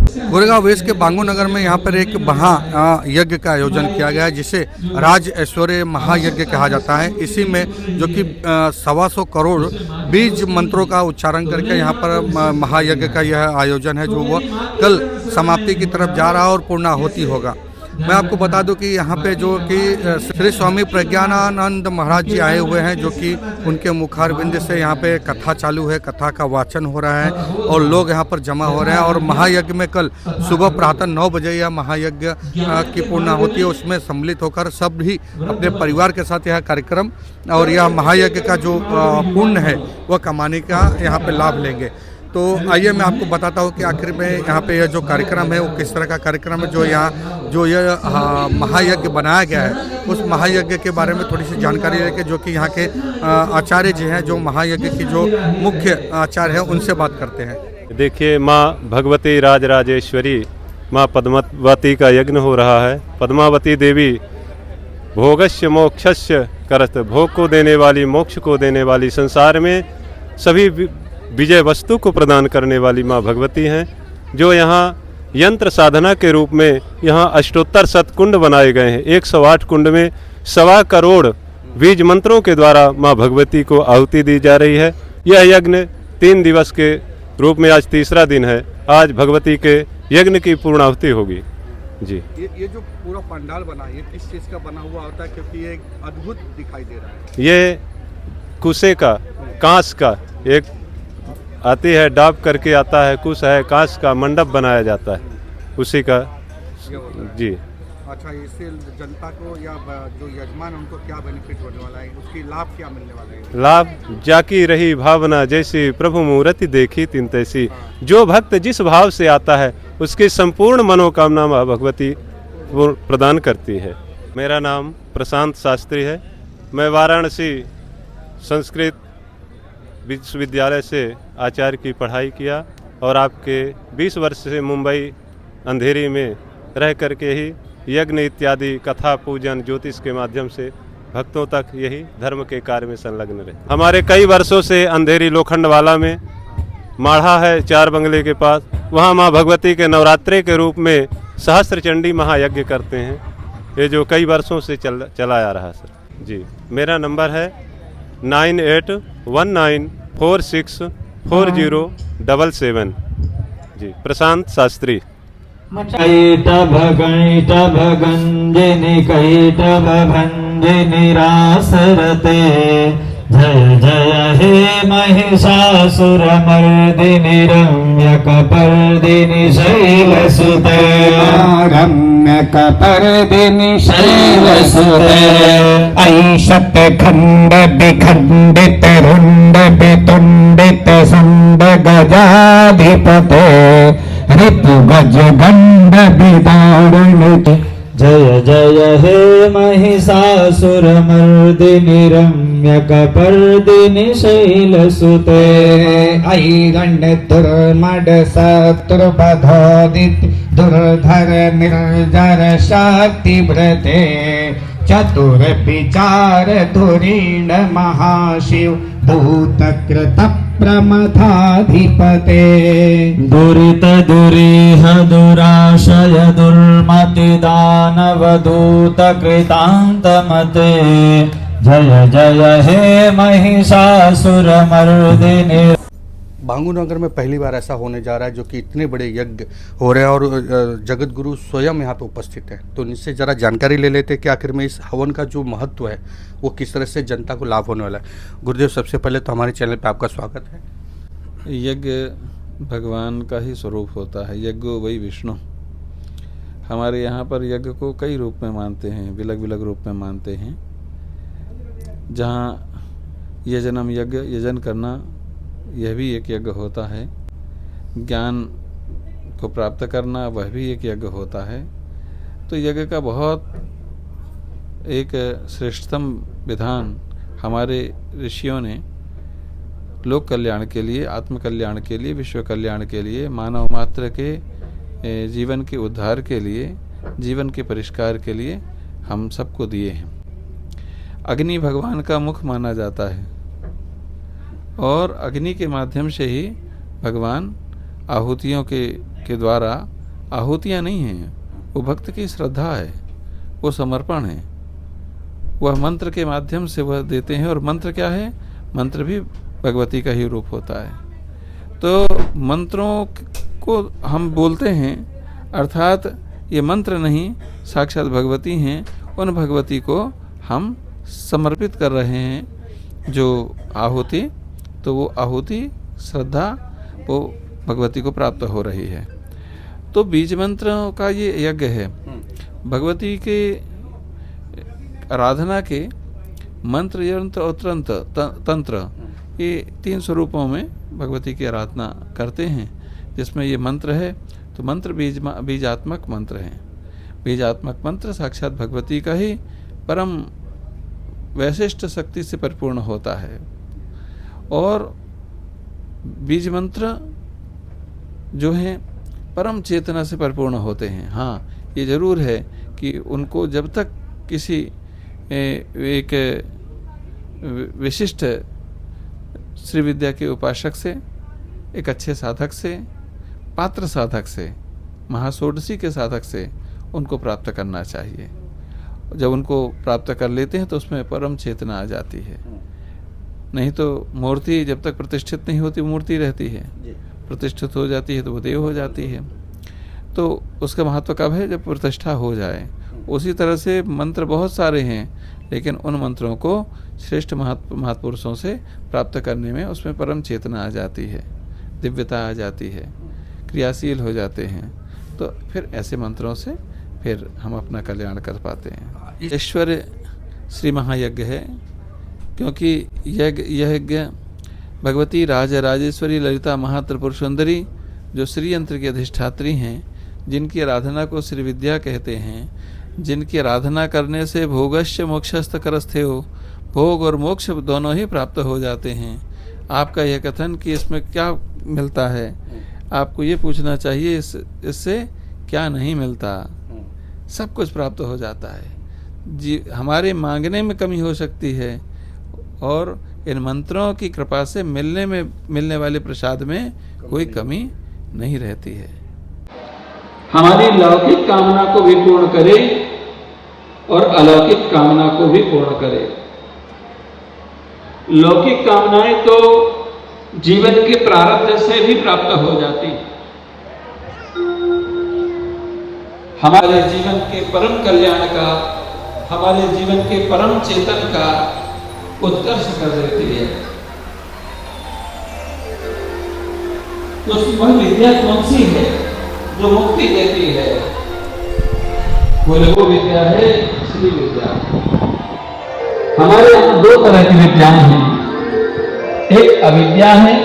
Goregaon waste के बांगू नगर में यहाँ पर एक महा यज्ञ का आयोजन किया गया है, जिसे राज ऐश्वर्य महायज्ञ कहा जाता है। इसी में जो कि 125 करोड़ बीज मंत्रों का उच्चारण करके यहाँ पर महायज्ञ का यह आयोजन है, जो वह कल समाप्ति की तरफ जा रहा है और पूर्णाहुति होगा। मैं आपको बता दूं कि यहाँ पे जो कि श्री स्वामी प्रज्ञानानंद महाराज जी आए हुए हैं, जो कि उनके मुखारबिंद से यहाँ पे कथा चालू है, कथा का वाचन हो रहा है और लोग यहाँ पर जमा हो रहे हैं। और महायज्ञ में कल सुबह प्रातः 9 बजे यह महायज्ञ की पूर्णाहुति है, उसमें सम्मिलित होकर सब भी अपने परिवार के साथ यह कार्यक्रम और यह महायज्ञ का जो पुण्य है वह कमाने का यहाँ पे लाभ लेंगे। तो आइए मैं आपको बताता हूँ कि आखिर में यहाँ पे यह जो कार्यक्रम है वो किस तरह का कार्यक्रम है। जो यह महायज्ञ बनाया गया है, उस महायज्ञ के बारे में थोड़ी सी जानकारी लेके जो कि यहाँ के आचार्य जी हैं, जो महायज्ञ की जो मुख्य आचार्य हैं, उनसे बात करते हैं। देखिए, माँ भगवती राजराजेश्वरी माँ पद्मावती का यज्ञ हो रहा है। पद्मावती देवी भोगस्य मोक्षस्य करत, भोग को देने वाली, मोक्ष को देने वाली, संसार में सभी विजय वस्तु को प्रदान करने वाली माँ भगवती हैं, जो यहाँ यंत्र साधना के रूप में यहाँ अष्टोत्तर शतकुंड बनाए गए हैं। 108 कुंड में 1.25 करोड़ बीज मंत्रों के द्वारा माँ भगवती को आहुति दी जा रही है। यह यज्ञ 3 दिवस के रूप में आज तीसरा दिन है। आज भगवती के यज्ञ की पूर्णाहुति होगी जी। ये जो पूरा पंडाल बना है, ये किस चीज़ का बना हुआ होता है? क्योंकि ये अद्भुत दिखाई दे रहा है। ये कुसे का, कांस का एक आती है, डाब करके आता है, कुछ है, कांच का मंडप बनाया जाता है, उसी का जी। अच्छा, इससे जनता को या जो यजमान उनको क्या बेनिफिट होने वाला है, उसकी लाभ क्या मिलने वाला है? लाभ जाकी रही भावना जैसी, प्रभु मूर्ति देखी तिन तैसी। जो भक्त जिस भाव से आता है उसकी संपूर्ण मनोकामना माँ भगवती वो प्रदान करती है। मेरा नाम प्रशांत शास्त्री है। मैं वाराणसी संस्कृत विश्वविद्यालय से आचार्य की पढ़ाई किया और आपके 20 वर्ष से मुंबई अंधेरी में रह करके ही यज्ञ इत्यादि कथा पूजन ज्योतिष के माध्यम से भक्तों तक यही धर्म के कार्य में संलग्न रहे। हमारे कई वर्षों से अंधेरी लोखंडवाला में माढ़ा है, 4 बंगले के पास, वहाँ माँ भगवती के नवरात्रे के रूप में सहस्त्र चंडी महायज्ञ करते हैं। ये जो कई वर्षों से चला आ रहा सर जी। मेरा नंबर है 9819464077 जी। प्रशांत शास्त्री। भगंजनि कैटभ भंजनि रासरते, जय जय हे महिषासुरमर्दिनि रम्यकपर्दिनि शैलसुते, रम्यकपर्दिनि शैलसुते। ऐषत खंड विखंडित रुंड वितुंडित सुंड गजाधिपते, ऋतु गज गंड विदारुण। जय जय हे महिषासुरमर्दिनि रम्यकपर्दिनि शैलसुते, ऐगंड दुर्मद शत्रुबधोदित दुर्धर निर्जर शक्तिव्रते, चतुर विचार धुरीण महाशिव भूतकृत प्रमथाधिपते, दुरित दुरीह दुराशय दुर्मति दानव दूत कृतांतमते, जय जय हे महिषासुरमर्दिनि। बांगू नगर में पहली बार ऐसा होने जा रहा है, जो कि इतने बड़े यज्ञ हो रहे हैं और जगत गुरु स्वयं यहाँ पे उपस्थित है। तो इनसे ज़रा जानकारी ले लेते हैं कि आखिर में इस हवन का जो महत्व है वो किस तरह से जनता को लाभ होने वाला है। गुरुदेव, सबसे पहले तो हमारे चैनल पे आपका स्वागत है। यज्ञ भगवान का ही स्वरूप होता है, यज्ञो वही विष्णु। हमारे यहाँ पर यज्ञ को कई रूप में मानते हैं, विलग विलग रूप में मानते हैं। जहाँ यजनम यज्ञ, यजन करना, यह भी एक यज्ञ होता है। ज्ञान को प्राप्त करना, वह भी एक यज्ञ होता है। तो यज्ञ का बहुत एक श्रेष्ठतम विधान हमारे ऋषियों ने लोक कल्याण के लिए, आत्म कल्याण के लिए, विश्व कल्याण के लिए, मानव मात्र के जीवन के उद्धार के लिए, जीवन के परिष्कार के लिए हम सबको दिए हैं। अग्नि भगवान का मुख माना जाता है और अग्नि के माध्यम से ही भगवान आहुतियों के द्वारा आहुतियाँ नहीं हैं, वो भक्त की श्रद्धा है, वो समर्पण है। वह मंत्र के माध्यम से वह देते हैं, और मंत्र क्या है? मंत्र भी भगवती का ही रूप होता है। तो मंत्रों को हम बोलते हैं, अर्थात ये मंत्र नहीं, साक्षात भगवती हैं। उन भगवती को हम समर्पित कर रहे हैं जो आहुति, तो वो आहुति श्रद्धा वो भगवती को प्राप्त हो रही है। तो बीज मंत्रों का ये यज्ञ है। भगवती के आराधना के मंत्र, यंत्र और तंत्र, ये 3 स्वरूपों में भगवती की आराधना करते हैं। जिसमें ये मंत्र है, तो मंत्र बीजात्मक मंत्र हैं। बीजात्मक मंत्र साक्षात भगवती का ही परम वैशिष्ट शक्ति से परिपूर्ण होता है। और बीज मंत्र जो हैं परम चेतना से परिपूर्ण होते हैं। हाँ, ये जरूर है कि उनको जब तक किसी एक विशिष्ट श्री विद्या के उपासक से, एक अच्छे साधक से, पात्र साधक से, महाषोडशी के साधक से उनको प्राप्त करना चाहिए। जब उनको प्राप्त कर लेते हैं तो उसमें परम चेतना आ जाती है। नहीं तो मूर्ति जब तक प्रतिष्ठित नहीं होती, मूर्ति रहती है। प्रतिष्ठित हो जाती है तो वो देव हो जाती है। तो उसका महत्व कब है? जब प्रतिष्ठा हो जाए। उसी तरह से मंत्र बहुत सारे हैं, लेकिन उन मंत्रों को श्रेष्ठ महापुरुषों से प्राप्त करने में उसमें परम चेतना आ जाती है, दिव्यता आ जाती है, क्रियाशील हो जाते हैं। तो फिर ऐसे मंत्रों से फिर हम अपना कल्याण कर पाते हैं। ऐश्वर्य श्री महायज्ञ है, क्योंकि यह यज्ञ भगवती राजेश्वरी ललिता महात्रिपुर सुंदरी जो श्री यंत्र की अधिष्ठात्री हैं, जिनकी आराधना को श्री विद्या कहते हैं, जिनकी आराधना करने से भोगश्च मोक्षस्थ करस्थे हो, भोग और मोक्ष दोनों ही प्राप्त हो जाते हैं। आपका यह कथन कि इसमें क्या मिलता है, आपको ये पूछना चाहिए इससे क्या नहीं मिलता। सब कुछ प्राप्त हो जाता है जी। हमारे मांगने में कमी हो सकती है, और इन मंत्रों की कृपा से मिलने वाले प्रसाद में कोई कमी नहीं रहती है। हमारी लौकिक कामना को भी पूर्ण करे और अलौकिक कामना को भी पूर्ण करे। लौकिक कामनाएं तो जीवन के प्रारब्ध से भी प्राप्त हो जाती, हमारे जीवन के परम कल्याण का, हमारे जीवन के परम चेतन का उत्कर्ष कर देती है। तो वह विद्या कौन सी है जो मुक्ति देती है? वो विद्या है श्री विद्या। हमारे यहाँ 2 तरह की विद्याएं हैं, एक अविद्या है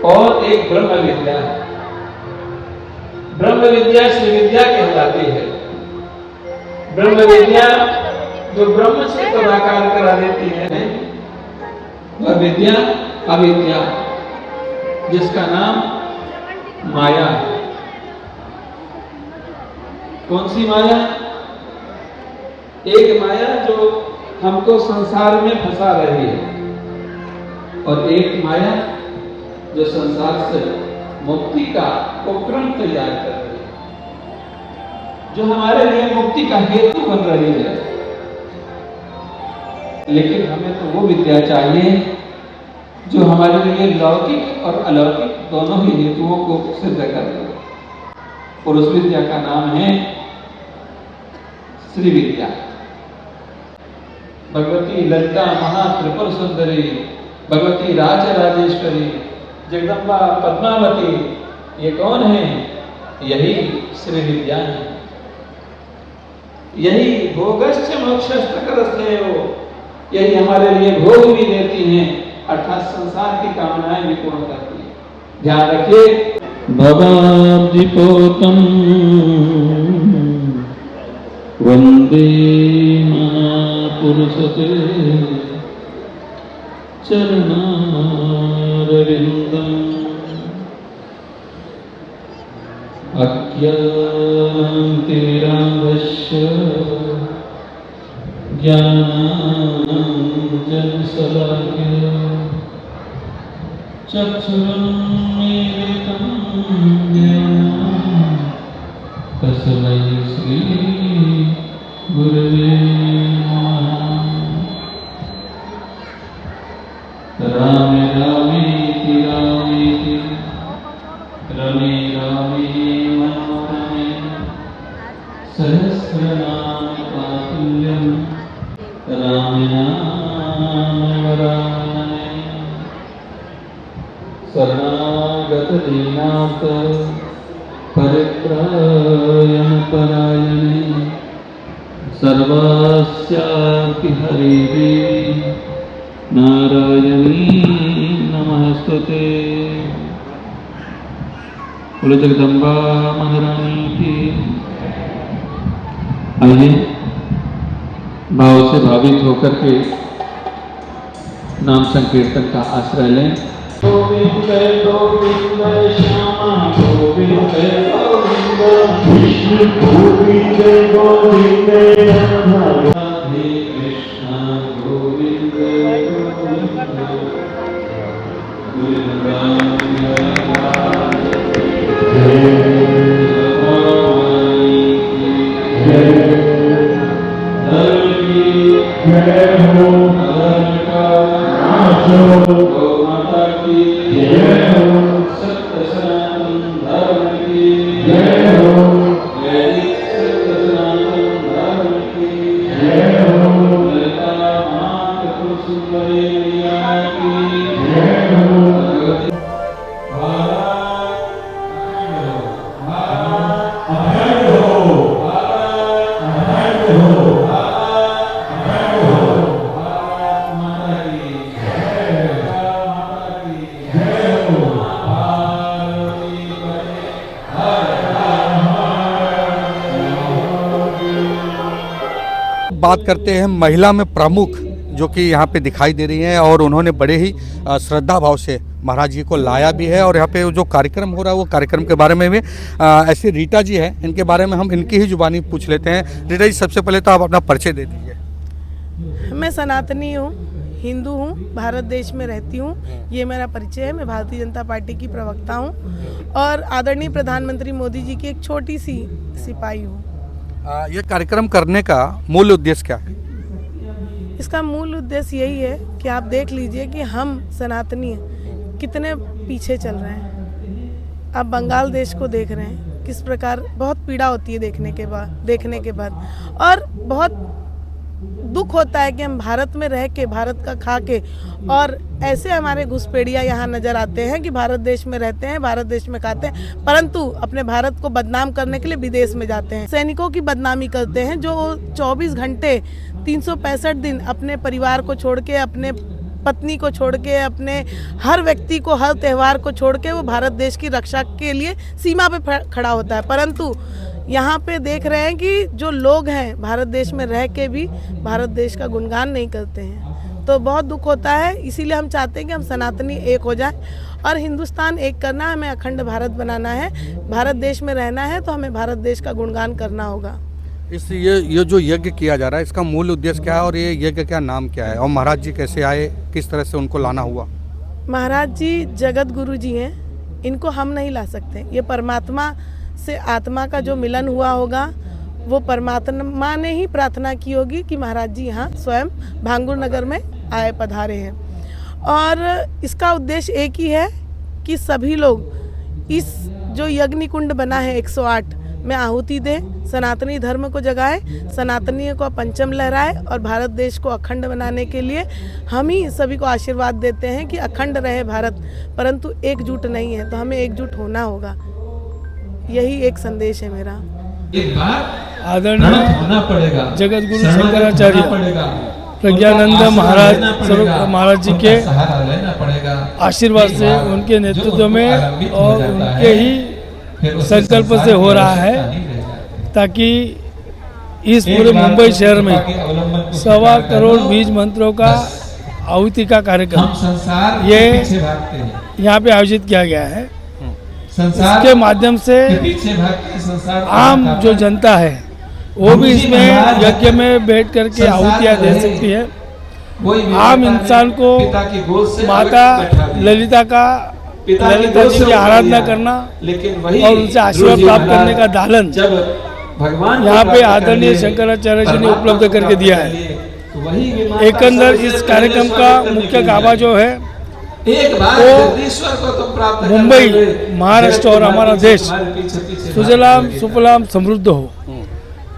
और एक ब्रह्म विद्या है। ब्रह्म विद्या श्री विद्या कहलाती है। ब्रह्म विद्या जो ब्रह्म से तदाकार करा देती है, वह विद्या अविद्या, जिसका नाम माया है। कौन सी माया? एक माया जो हमको संसार में फंसा रही है, और एक माया जो संसार से मुक्ति का उपक्रम तैयार कर रही है, जो हमारे लिए मुक्ति का हेतु बन रही है। लेकिन हमें तो वो विद्या चाहिए जो हमारे लिए लौकिक और अलौकिक दोनों ही हेतुओं को सिद्ध कर दे, और उस विद्या का नाम है श्री विद्या। भगवती ललिता महात्रिपुर सुंदरी, भगवती राजेश्वरी, जगदम्बा पद्मावती, ये कौन है? यही श्री विद्या है। यही भोगश्च मोक्षश्च करस्थे हो, यही हमारे लिए भोग भी देती हैं, अर्थात संसार की कामनाएं भी पूर्ण करती है। ध्यान रखिए, भवाब्धिपोतम वंदे महापुरुषते चरणारविंदम अज्ञानतिमिरान्धस्य ज्ञानाञ्जनशलाकया चक्षुरुन्मीलितं येन रमे रामे मनोरमे सहस्रनाम तत्तुल्यं रामनाम वरानने शरणागत दीनाथ परित्रायण सर्वस्यापि हरे देवी नारायणी नमस्तुते। बोलो जगदम्बा महारानी की। आइए भाव से भावित होकर के नाम संकीर्तन का आश्रय लें। गोविंद गोविंद श्यामा गोविंद गोविंद कृष्ण गोविंद गोविंद राधे कृष्ण गोविंद बात करते हैं महिला में प्रमुख जो कि यहाँ पे दिखाई दे रही हैं और उन्होंने बड़े ही श्रद्धा भाव से महाराज जी को लाया भी है। और यहाँ पे जो कार्यक्रम हो रहा है वो कार्यक्रम के बारे में भी ऐसे रीटा जी हैं, इनके बारे में हम इनकी ही जुबानी पूछ लेते हैं। रीटा जी, सबसे पहले तो आप अपना परिचय दे दीजिए। मैं सनातनी हूँ, हिंदू हूँ, भारत देश में रहती हूँ, ये मेरा परिचय है। मैं भारतीय जनता पार्टी की प्रवक्ता हूँ और आदरणीय प्रधानमंत्री मोदी जी की एक छोटी सी सिपाही हूँ। ये कार्यक्रम करने का मूल उद्देश्य क्या है? इसका मूल उद्देश्य यही है कि आप देख लीजिए कि हम सनातनी कितने पीछे चल रहे हैं। आप बंगाल देश को देख रहे हैं, किस प्रकार बहुत पीड़ा होती है देखने के बाद और बहुत दुख होता है कि हम भारत में रह के, भारत का खा के, और ऐसे हमारे घुसपैठिया यहाँ नजर आते हैं कि भारत देश में रहते हैं, भारत देश में खाते हैं, परंतु अपने भारत को बदनाम करने के लिए विदेश में जाते हैं। सैनिकों की बदनामी करते हैं जो 24 घंटे 365 दिन अपने परिवार को छोड़ के, अपने पत्नी को छोड़ के, अपने हर व्यक्ति को, हर त्यौहार को छोड़ के वो भारत देश की रक्षा के लिए सीमा पे खड़ा होता है। परंतु यहाँ पे देख रहे हैं कि जो लोग हैं भारत देश में रह के भी भारत देश का गुणगान नहीं करते हैं, तो बहुत दुख होता है। इसीलिए हम चाहते हैं कि हम सनातनी एक हो जाए और हिंदुस्तान एक करना है, हमें अखंड भारत बनाना है, भारत देश में रहना है, तो हमें भारत देश का गुणगान करना होगा। ये जो यज्ञ किया जा रहा है, इसका मूल उद्देश्य क्या है और ये यज्ञ का नाम क्या है और महाराज जी कैसे आए, किस तरह से उनको लाना हुआ? महाराज जी जगत गुरु जी हैं, इनको हम नहीं ला सकते। ये परमात्मा से आत्मा का जो मिलन हुआ होगा, वो परमात्मा ने ही प्रार्थना की होगी कि महाराज जी यहाँ स्वयं भांगुर नगर में आए, पधारे हैं। और इसका उद्देश्य एक ही है कि सभी लोग इस जो यज्ञ कुंड बना है 108 में आहुति दें, सनातनी धर्म को जगाए, सनातनी को पंचम लहराए और भारत देश को अखंड बनाने के लिए हम ही सभी को आशीर्वाद देते हैं कि अखंड रहे भारत, परंतु एकजुट नहीं है, तो हमें एकजुट होना होगा। यही एक संदेश है मेरा। आदरणीय जगत गुरु शंकराचार्य प्रज्ञानंद महाराज जी के आशीर्वाद से, उनके नेतृत्व में और उनके ही संकल्प से हो रहा है, ताकि इस पूरे मुंबई शहर में 1.25 करोड़ बीज मंत्रों का आहुति का कार्यक्रम ये यहाँ पे आयोजित किया गया है। इसके माध्यम से आम जो जनता है वो भी इसमें यज्ञ में बैठ करके आहुतियाँ दे सकती है। आम इंसान को माता ललिता जी की आराधना करना और उनसे आशीर्वाद प्राप्त करने का दालन यहाँ पे आदरणीय शंकराचार्य जी ने उपलब्ध करके दिया है। एकंदर इस कार्यक्रम का मुख्य गाभा जो है, एक बार तो जगदीश्वर को तुम प्राप्त कर मुंबई, लोगे, महाराष्ट्र और हमारा देश हमारे पीछे पीछे सुजलाम सुफलाम समृद्ध हो,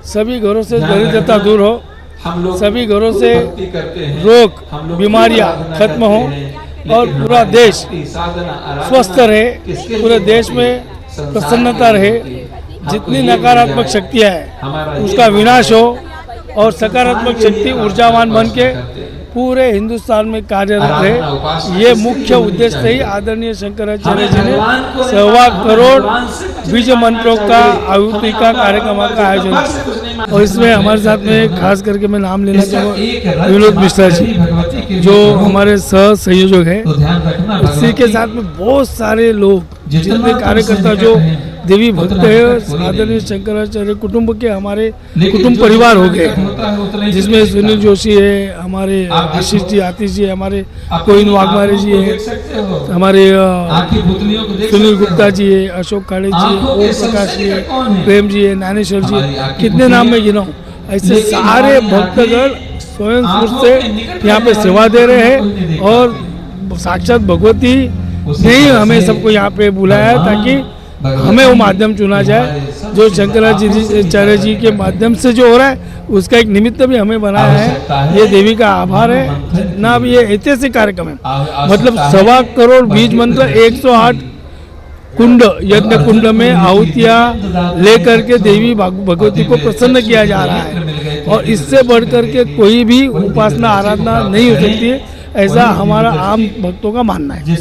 सभी घरों से दरिद्रता दूर हो, हम लोग सभी घरों से भक्ति करते हैं, रोग हम लोग बीमारियां आराधना खत्म करते हो हैं, और लेकिन पूरा हमारी देश भक्ति, साधना, आराधना स्वस्थ रहे, किसके लिए पूरे देश होती में है? संसार प्रसन्नता के लिए रहे, होती है। हमको जितनी ये नकारात्मक बुझाए, शक्तियां हैं हमारा ये उसका विनाश हो और संसार सकारात्मक के लिए शक्ति हम ऊर्जावान बन के करते हैं। पूरे हिंदुस्तान में कार्यरत आराधना, उपासना रहे। ये किसके मुख्य लिए होनी उद्देश्य ही चाहिए? आदरणीय शंकराचार्य हमें जी ने भगवान को 1.25 करोड़ भगवान से कुछ बीज नहीं मंत्रों मांगना का चाहिए। आहुति का हमें कार्यक्रम भगवान का आयोजन भगवान से कुछ नहीं किया मांगना और इसमें हमारे साथ चाहिए। में खास करके मैं नाम लेना इसका एक चाहूँगा रथ विनोद मिश्रा माता जी, भगवती के जो लिए हो, हमारे सह संयोजक है। तो ध्यान रखना इसी के भगवती साथ में बहुत सारे लोग जितना जितने तुमसे कार्यकर्ता निकट जो हैं, देवी भक्त उतना है, निकट कोई आदरणीय नहीं। शंकराचार्य कुटुंब के हमारे लेकिन कुटुंब जो परिवार हो जितना निकट गए, होता है, उतना ही जिसमें दिखता सुनील है। जोशी है, हमारे आप आशीष देखो, जी, आतिश जी, हमारे अपनी कोइन वाघमारे जी आंखों को है, देख सकते हो, हमारे आंखी पुतलियों को देख सुनील सकते गुप्ता हो। जी है, अशोक खाड़े जी है, आंखों के ओम सबसे प्रकाश जी है, निकट कौन है? प्रेम जी है, ज्ञानेश्वर जी हमारी है, आंखें कितने नाम पुतलियां। में गिनाऊं। ऐसे लेकिन सारे हमारी भक्तगण आंखें स्वयं आंखों स्फूर्त के से निकट यहाँ पे रहने सेवा वाली दे रहे चीज़ों को नहीं हैं देखा। और साक्षात भगवती उसी ने तरह हमें से सबको यहाँ पे बुलाया है ताकि हमें वो माध्यम चुना जाए जो शंकराचार्य जी के माध्यम से जो हो रहा है उसका एक निमित्त भी हमें बनाया है। ये देवी का आभार है। जितना भी ये ऐतिहासिक कार्यक्रम है, मतलब 1.25 करोड़ बीज मंत्र 108 कुंड यज्ञ कुंड में आहुतियाँ लेकर के देवी भगवती को प्रसन्न किया जा रहा है और इससे बढ़कर के कोई भी उपासना आराधना नहीं हो सकती है, ऐसा हमारा आम भक्तों का मानना है।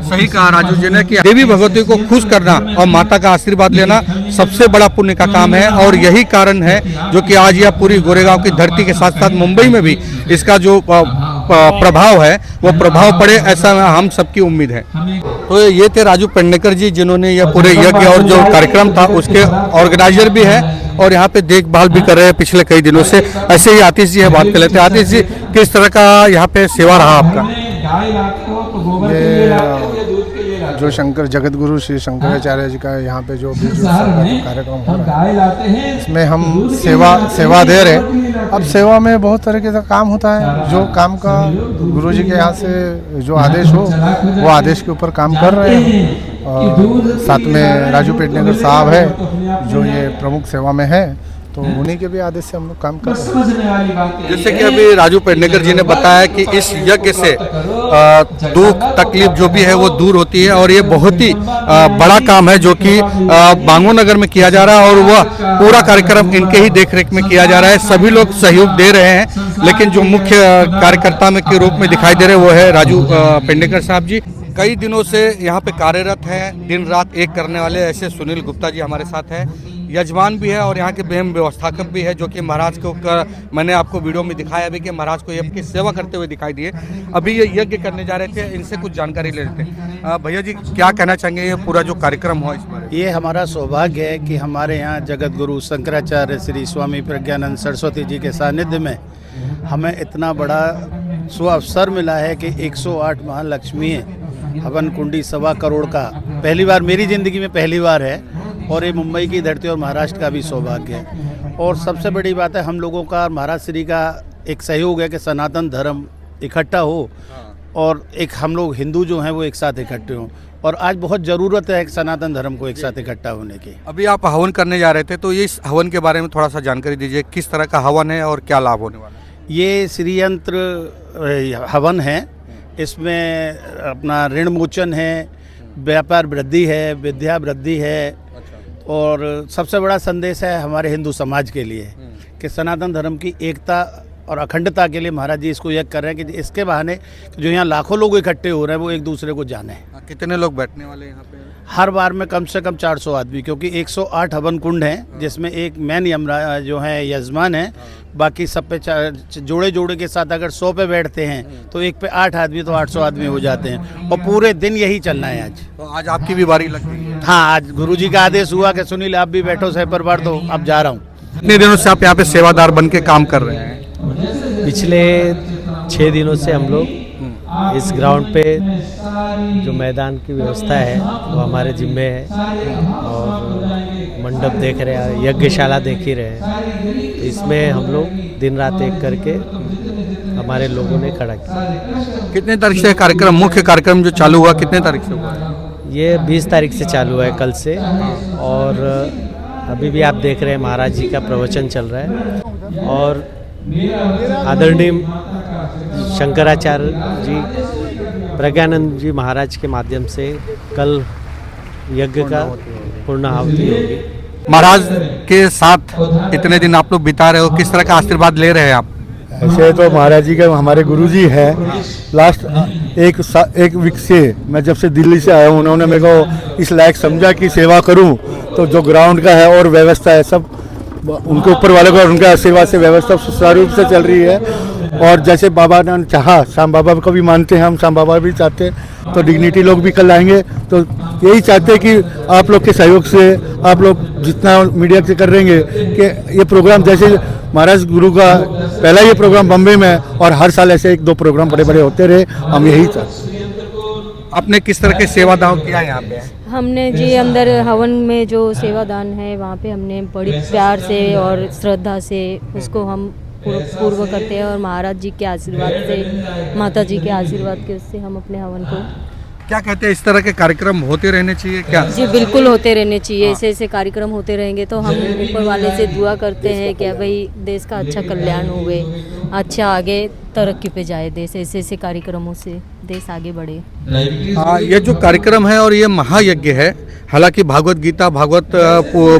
सही कहा राजू जी ने कि देवी भगवती को खुश करना और माता का आशीर्वाद लेना सबसे बड़ा पुण्य का काम है और यही कारण है जो कि आज यह पूरी गोरेगांव की धरती के साथ साथ मुंबई में भी इसका जो प्रभाव है वो प्रभाव पड़े, ऐसा हम सबकी उम्मीद है। तो ये थे राजू पेडनेकर जी जिन्होंने यह पूरे यज्ञ और जो कार्यक्रम था उसके ऑर्गेनाइजर भी है और यहाँ पे देखभाल भी कर रहे हैं पिछले कई दिनों से। ऐसे ही आतिश जी है, बात कर लेते हैं। आतिश जी, किस तरह का यहाँ पे सेवा रहा आपका? जो शंकर जगत गुरु श्री शंकराचार्य जी का यहाँ पे जो बीज उत्सव का जो कार्यक्रम हो रहा है इसमें हम सेवा दे रहे हैं। अब सेवा में बहुत तरीके का काम होता है, जो काम का गुरु जी के यहाँ से जो आदेश हो वो आदेश के ऊपर काम कर रहे हैं। और साथ में राजू पेडनेकर साहब है जो ये प्रमुख सेवा में है, तो उन्हीं के भी आदेश से हम लोग काम कर रहे हैं। जैसे कि अभी राजू पेडनेकर जी ने बताया कि इस यज्ञ से दुख तकलीफ जो भी है वो दूर होती है और ये बहुत ही बड़ा काम है जो कि बांगो नगर में किया जा रहा है और वह पूरा कार्यक्रम इनके ही देखरेख में किया जा रहा है। सभी लोग सहयोग दे रहे हैं, लेकिन जो मुख्य कार्यकर्ता में के रूप में दिखाई दे रहे वो है राजू पेडनेकर साहब जी। कई दिनों से यहाँ पे कार्यरत हैं, दिन रात एक करने वाले ऐसे सुनील गुप्ता जी हमारे साथ हैं, यजमान भी है और यहाँ के बेहम व्यवस्थापक भी है जो कि महाराज को मैंने आपको वीडियो में दिखाया अभी कि महाराज को यज्ञ की सेवा करते हुए दिखाई दिए। अभी ये यज्ञ करने जा रहे थे, इनसे कुछ जानकारी ले लेते हैं। भैया जी, क्या कहना चाहेंगे ये पूरा जो कार्यक्रम हुआ इस बारे? ये हमारा सौभाग्य है कि हमारे यहाँ जगत गुरु शंकराचार्य श्री स्वामी प्रज्ञानंद सरस्वती जी के सानिध्य में हमें इतना बड़ा सुअवसर मिला है कि 108 महालक्ष्मी हवन कुंडी 1.25 करोड़ का पहली बार मेरी ज़िंदगी में पहली बार है और ये मुंबई की धरती और महाराष्ट्र का भी सौभाग्य है। और सबसे बड़ी बात है हम लोगों का महाराज श्री का एक सहयोग है कि सनातन धर्म इकट्ठा हो और एक हम लोग हिंदू जो हैं वो एक साथ इकट्ठे हों और आज बहुत ज़रूरत है सनातन धर्म को एक साथ इकट्ठा होने की। अभी आप हवन करने जा रहे थे, तो ये इस हवन के बारे में थोड़ा सा जानकारी दीजिए, किस तरह का हवन है और क्या लाभ होने वाला है? ये श्रीयंत्र हवन है, इसमें अपना ऋण मोचन है, व्यापार वृद्धि है, विद्या वृद्धि है और सबसे बड़ा संदेश है हमारे हिंदू समाज के लिए कि सनातन धर्म की एकता और अखंडता के लिए महाराज जी इसको यज्ञ कर रहे हैं कि इसके बहाने जो यहाँ लाखों लोग इकट्ठे हो रहे हैं वो एक दूसरे को जाने। कितने लोग बैठने वाले यहाँ पे? हर बार में कम से कम 400 आदमी, क्योंकि 108 हवन कुंड हैं जिसमें एक मैन यमराज जो है यजमान है, बाकी सब पे जोड़े जोड़े के साथ अगर 100 पे बैठते हैं तो एक पे 8 आदमी तो 800 आदमी हो जाते हैं और पूरे दिन यही चलना है आज। तो आज आपकी भी बारी लग गई है? हाँ, आज गुरुजी का आदेश हुआ कि सुनील आप भी बैठो सह परिवार, तो अब जा रहा हूँ। कितने दिनों से आप यहाँ पे सेवादार बन के काम कर रहे हैं? पिछले 6 दिनों से हम लोग इस ग्राउंड पे जो मैदान की व्यवस्था है वो हमारे जिम्मे है और मंडप देख रहे हैं, यज्ञशाला देख ही रहे हैं। तो इसमें हम लोग दिन रात एक करके हमारे लोगों ने खड़ा किया। कितने तारीख से कार्यक्रम, मुख्य कार्यक्रम जो चालू हुआ कितने तारीख से हुआ? ये 20 तारीख से चालू है, कल से। और अभी भी आप देख रहे हैं महाराज जी का प्रवचन चल रहा है और आदरणीय शंकराचार्य जी, प्रज्ञानंद जी महाराज के माध्यम से कल यज्ञ का पूर्णाहुति होगी। महाराज के साथ इतने दिन आप लोग बिता रहे हो, किस तरह का आशीर्वाद ले रहे हैं आप? ऐसे तो महाराज जी का हमारे गुरुजी है। लास्ट एक वीक से मैं जब से दिल्ली से आया हूँ, उन्होंने मेरे को इस लायक समझा कि सेवा करूँ। तो जो ग्राउंड का है और व्यवस्था है सब उनके ऊपर वाले को और उनके आशीर्वाद से व्यवस्था सुचारू रूप से चल रही है। और जैसे बाबा ने चाहा, श्याम बाबा को भी मानते हैं हम, श्याम बाबा भी चाहते हैं, तो डिग्निटी लोग भी कल आएंगे। तो यही चाहते हैं कि आप लोग के सहयोग से, आप लोग जितना मीडिया से कर रहेंगे कि ये प्रोग्राम जैसे महाराज गुरु का पहला ये प्रोग्राम बम्बई में और हर साल ऐसे 1-2 प्रोग्राम बड़े बड़े होते रहे, हम यही चाहते हैं। आपने किस तरह के सेवादान किया यहाँ पे? हमने जी अंदर हवन में जो सेवादान है वहाँ पे हमने बड़ी प्यार से और श्रद्धा से उसको हम पूर्व करते हैं और महाराज जी के आशीर्वाद से, माता जी के आशीर्वाद के उससे हम अपने हवन को। क्या कहते हैं, इस तरह के कार्यक्रम होते रहने चाहिए क्या? जी बिल्कुल होते रहने चाहिए। ऐसे कार्यक्रम होते रहेंगे तो हम ऊपर वाले से दुआ करते हैं कि भाई देश का अच्छा कल्याण होवे, अच्छा आगे तरक्की पे जाए देश। ऐसे कार्यक्रमों से देश आगे बढ़े। ये जो कार्यक्रम है और ये महायज्ञ है, हालांकि भागवत गीता, भागवत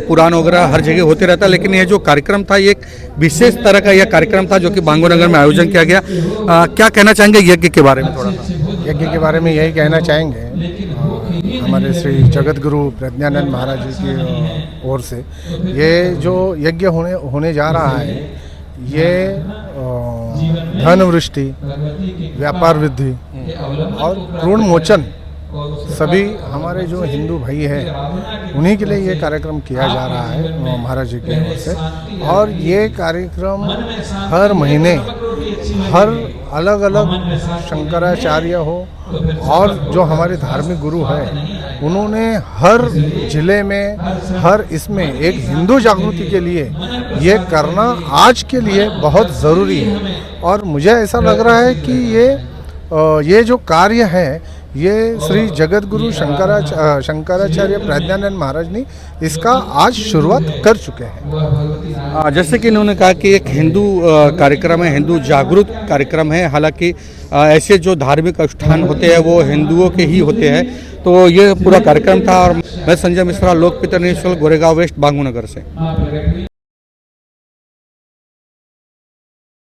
पुराण वगैरह हर जगह होते रहता है, लेकिन ये जो कार्यक्रम था ये एक विशेष तरह का यह कार्यक्रम था जो कि बांगो नगर में आयोजन किया गया। क्या कहना चाहेंगे यज्ञ के बारे में? थोड़ा सा यज्ञ के बारे में यही कहना चाहेंगे, हमारे श्री जगत गुरु प्रज्ञानंद महाराज जी की ओर से ये जो यज्ञ होने जा रहा है, ये धन वृष्टि, व्यापार वृद्धि और ऋण मोचन, सभी हमारे जो हिंदू भाई हैं उन्हीं के लिए ये कार्यक्रम किया जा रहा है महाराज जी की ओर से। और ये कार्यक्रम हर महीने हर अलग अलग शंकराचार्य हो और जो हमारे धार्मिक गुरु हैं उन्होंने हर जिले में, हर इसमें एक हिंदू जागृति के लिए ये करना आज के लिए बहुत ज़रूरी है। और मुझे ऐसा लग रहा है कि ये जो कार्य है ये श्री जगत गुरु शंकराचार्य प्रज्ञानंद महाराज ने इसका आज शुरुआत कर चुके हैं। जैसे कि इन्होंने कहा कि एक हिंदू कार्यक्रम है, हिंदू जागरूक कार्यक्रम है। हालांकि ऐसे जो धार्मिक अनुष्ठान होते हैं वो हिंदुओं के ही होते हैं। तो ये पूरा कार्यक्रम था और मैं संजय मिश्रा, लोकपिता न्यूज़, गोरेगांव वेस्ट, बांगो नगर से।